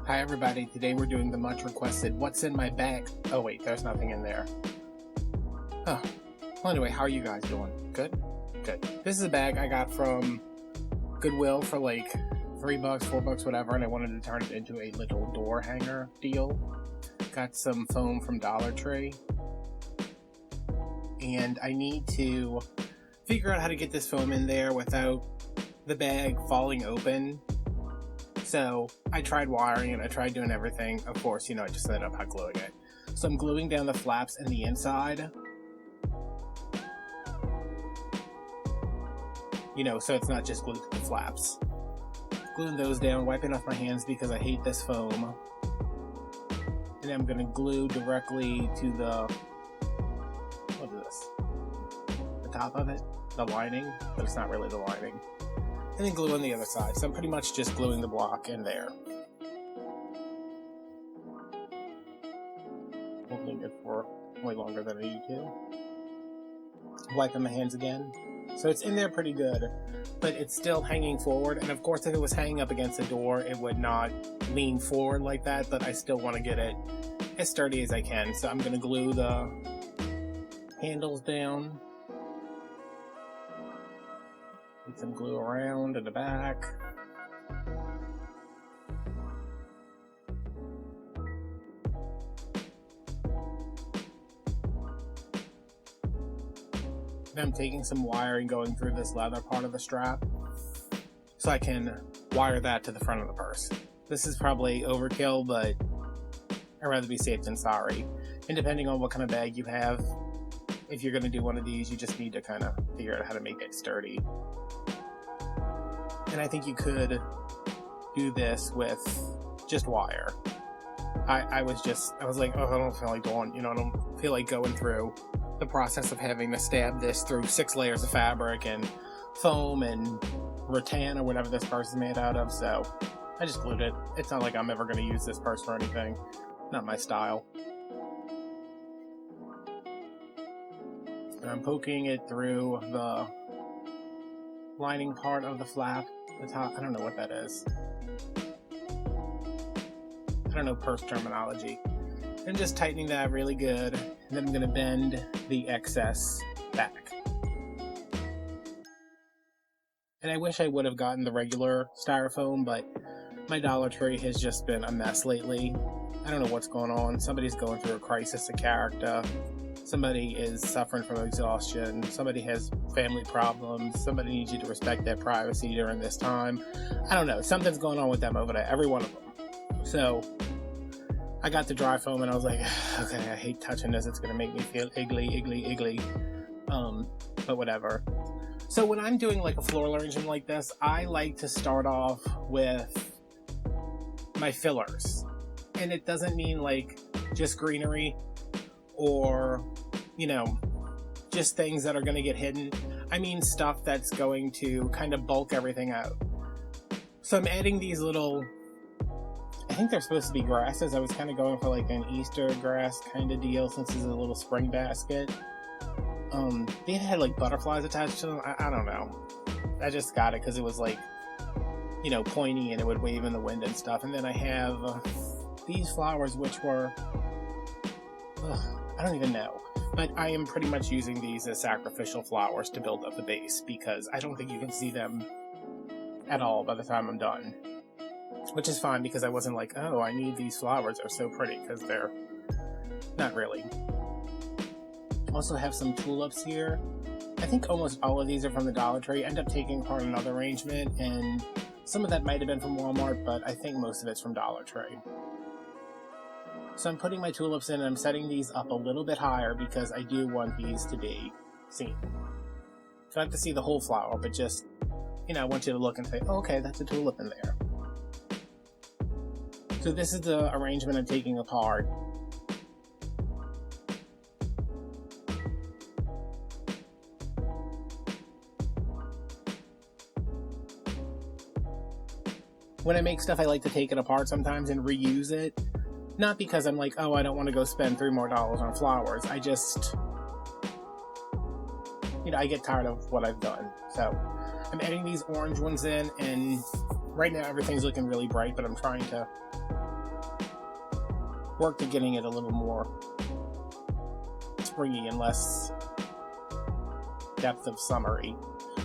Hi everybody, today we're doing the much requested what's in my bag. Oh wait, there's nothing in there. Oh. Well anyway, how are you guys doing? Good? Good. This is a bag I got from Goodwill for like $3, $4, whatever, and I wanted to turn it into a little door hanger deal. Got some foam from Dollar Tree. And I need to figure out how to get this foam in there without the bag falling open. So I tried wiring it, I tried doing everything. Of course, I just ended up hot gluing it. So I'm gluing down the flaps and the inside. So it's not just glued to the flaps. Gluing those down, wiping off my hands because I hate this foam. And I'm gonna glue directly to the, what is this? The top of it? The lining, but it's not really the lining. And then glue on the other side. So I'm pretty much just gluing the block in there. Holding it for way longer than I need to. Wiping my hands again. So it's in there pretty good, but it's still hanging forward. And of course, if it was hanging up against the door, it would not lean forward like that, but I still want to get it as sturdy as I can. So I'm going to glue the handles down. Get some glue around in the back. Then I'm taking some wire and going through this leather part of the strap so I can wire that to the front of the purse. This is probably overkill, but I'd rather be safe than sorry. And depending on what kind of bag you have, if you're going to do one of these, you just need to kind of figure out how to make it sturdy. And I think you could do this with just wire. I was like, oh, I don't feel like going, I don't feel like going through the process of having to stab this through 6 layers of fabric and foam and rattan or whatever this purse is made out of. So I just glued it. It's not like I'm ever going to use this purse for anything. Not my style. And I'm poking it through the lining part of the flap. The top, I don't know what that is. I don't know purse terminology. I'm just tightening that really good, and then I'm going to bend the excess back. And I wish I would have gotten the regular styrofoam, but my Dollar Tree has just been a mess lately. I don't know what's going on. Somebody's going through a crisis of character. Somebody is suffering from exhaustion. Somebody has family problems. Somebody needs you to respect their privacy during this time. I don't know. Something's going on with them over there. Every one of them. So I got the dry foam and I was like, okay, I hate touching this. It's going to make me feel iggly. But whatever. So when I'm doing like a floral arrangement like this, I like to start off with my fillers. And it doesn't mean like just greenery or, just things that are going to get hidden. I mean stuff that's going to kind of bulk everything out. So I'm adding these little, I think they're supposed to be grasses. I was kind of going for like an Easter grass kind of deal since this is a little spring basket. They had like butterflies attached to them. I don't know. I just got it because it was like, pointy and it would wave in the wind and stuff. And then I have these flowers which were, I don't even know. But I am pretty much using these as sacrificial flowers to build up the base because I don't think you can see them at all by the time I'm done. Which is fine because I wasn't like, oh, I need these flowers. They're so pretty, because they're not really. Also have some tulips here. I think almost all of these are from the Dollar Tree. I end up taking apart another arrangement, and some of that might have been from Walmart, but I think most of it's from Dollar Tree. So I'm putting my tulips in and I'm setting these up a little bit higher because I do want these to be seen. You don't have to see the whole flower, but just, I want you to look and say, oh, okay, that's a tulip in there. So this is the arrangement I'm taking apart. When I make stuff, I like to take it apart sometimes and reuse it. Not because I'm like, oh, I don't want to go spend $3 more on flowers. I just, I get tired of what I've done. So I'm adding these orange ones in, and right now everything's looking really bright, but I'm trying to worked at getting it a little more springy and less depth of summery.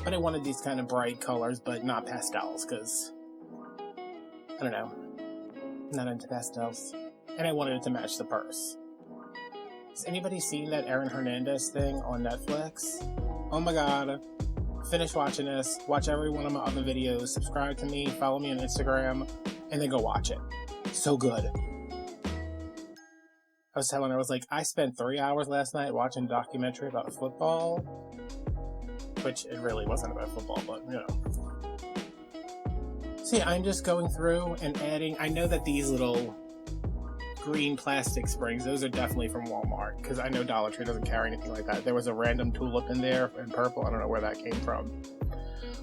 But I wanted these kind of bright colors, but not pastels, because, I don't know, not into pastels. And I wanted it to match the purse. Has anybody seen that Aaron Hernandez thing on Netflix? Oh my god. Finish watching this, watch every one of my other videos, subscribe to me, follow me on Instagram, and then go watch it. So good. I was telling her, I was like, I spent 3 hours last night watching a documentary about football, which it really wasn't about football, but you know. See, I'm just going through and adding, I know that these little green plastic springs, those are definitely from Walmart, because I know Dollar Tree doesn't carry anything like that. There was a random tulip in there in purple, I don't know where that came from.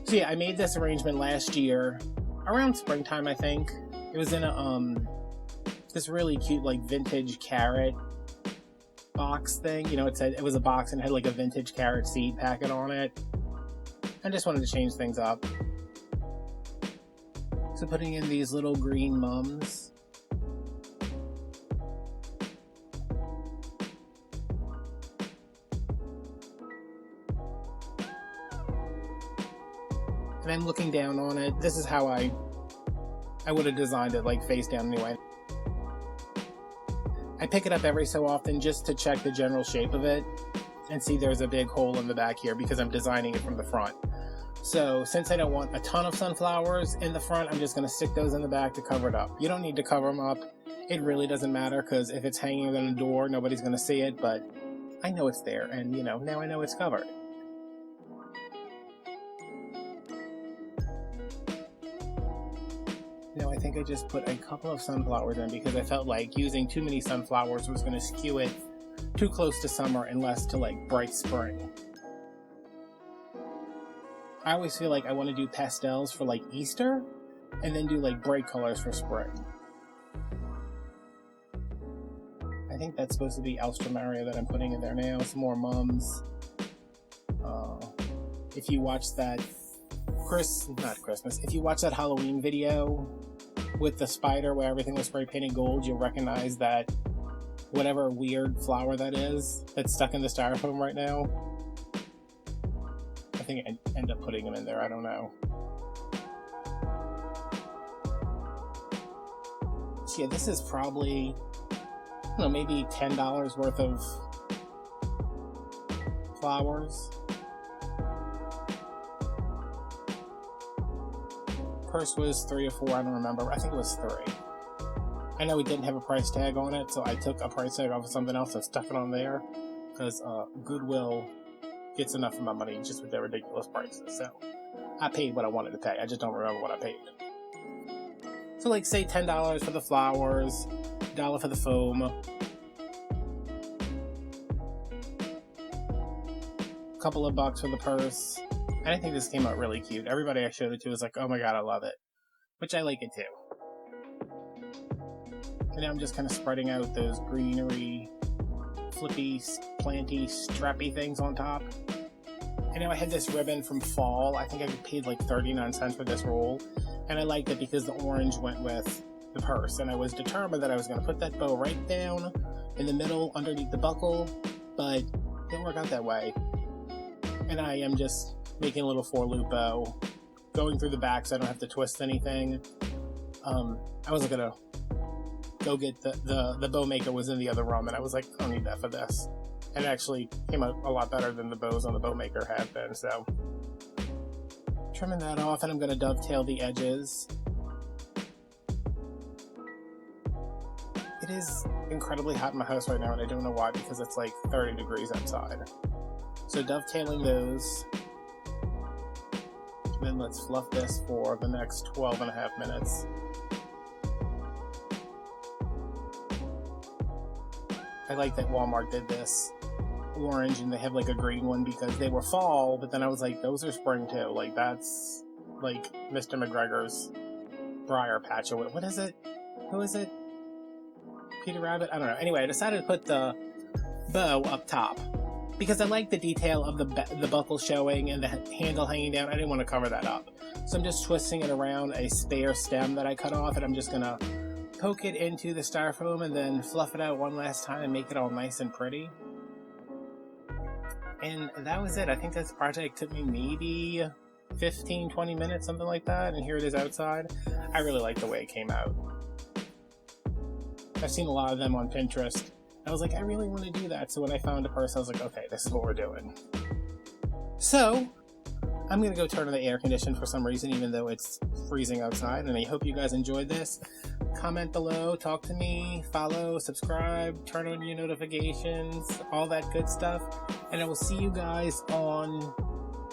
So yeah, I made this arrangement last year, around springtime I think. It was in a, this really cute like vintage carrot box thing, you know, it was a box and it had like a vintage carrot seed packet on it. I just wanted to change things up. So putting in these little green mums. And I'm looking down on it. This is how I would have designed it, like face down anyway. I pick it up every so often just to check the general shape of it and see there's a big hole in the back here because I'm designing it from the front. So since I don't want a ton of sunflowers in the front, I'm just going to stick those in the back to cover it up. You don't need to cover them up. It really doesn't matter because if it's hanging on the door, nobody's going to see it, but I know it's there and, you know, now I know it's covered. No, I think I just put a couple of sunflowers in because I felt like using too many sunflowers was going to skew it too close to summer and less to like bright spring. I always feel like I want to do pastels for like Easter and then do like bright colors for spring. I think that's supposed to be Alstroemeria that I'm putting in there now. Some more mums. If you watch that if you watch that Halloween video with the spider where everything was spray painted gold, you'll recognize that whatever weird flower that is that's stuck in the styrofoam right now. I think I end up putting them in there, I don't know. So yeah, this is probably, I don't know, maybe $10 worth of flowers. Purse was 3 or 4, I don't remember. I think it was 3. I know we didn't have a price tag on it, so I took a price tag off of something else and stuck it on there, because Goodwill gets enough of my money just with their ridiculous prices. So I paid what I wanted to pay. I just don't remember what I paid. So like say $10 for the flowers, $1 for the foam, a couple of bucks for the purse. And I think this came out really cute. Everybody I showed it to was like, oh my god, I love it. Which I like it too. And now I'm just kind of spreading out those greenery, flippy, planty, strappy things on top. And now I had this ribbon from fall. I think I paid like 39 cents for this roll. And I liked it because the orange went with the purse. And I was determined that I was going to put that bow right down in the middle underneath the buckle. But it didn't work out that way. And I am just making a little 4-loop bow, going through the back so I don't have to twist anything. I wasn't gonna go get the bow maker was in the other room, and I was like, I don't need that for this. And it actually came out a lot better than the bows on the bow maker had been, so. Trimming that off, and I'm gonna dovetail the edges. It is incredibly hot in my house right now, and I don't know why, because it's like 30 degrees outside. So dovetailing those. Then let's fluff this for the next 12.5 minutes. I like that Walmart did this orange and they have like a green one because they were fall, but then I was like, those are spring too. Like that's like Mr. McGregor's briar patch or what is it? Who is it? Peter Rabbit? I don't know. Anyway, I decided to put the bow up top. Because I like the detail of the buckle showing and the handle hanging down. I didn't want to cover that up. So I'm just twisting it around a spare stem that I cut off, and I'm just going to poke it into the styrofoam and then fluff it out one last time and make it all nice and pretty. And that was it. I think this project took me maybe 15-20 minutes, something like that, and here it is outside. I really like the way it came out. I've seen a lot of them on Pinterest. I was like, I really want to do that. So when I found a purse, I was like, okay, this is what we're doing. So I'm going to go turn on the air condition for some reason, even though it's freezing outside. And I hope you guys enjoyed this. Comment below, talk to me, follow, subscribe, turn on your notifications, all that good stuff. And I will see you guys on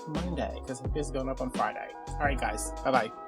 Monday, because this is going up on Friday. All right, guys. Bye-bye.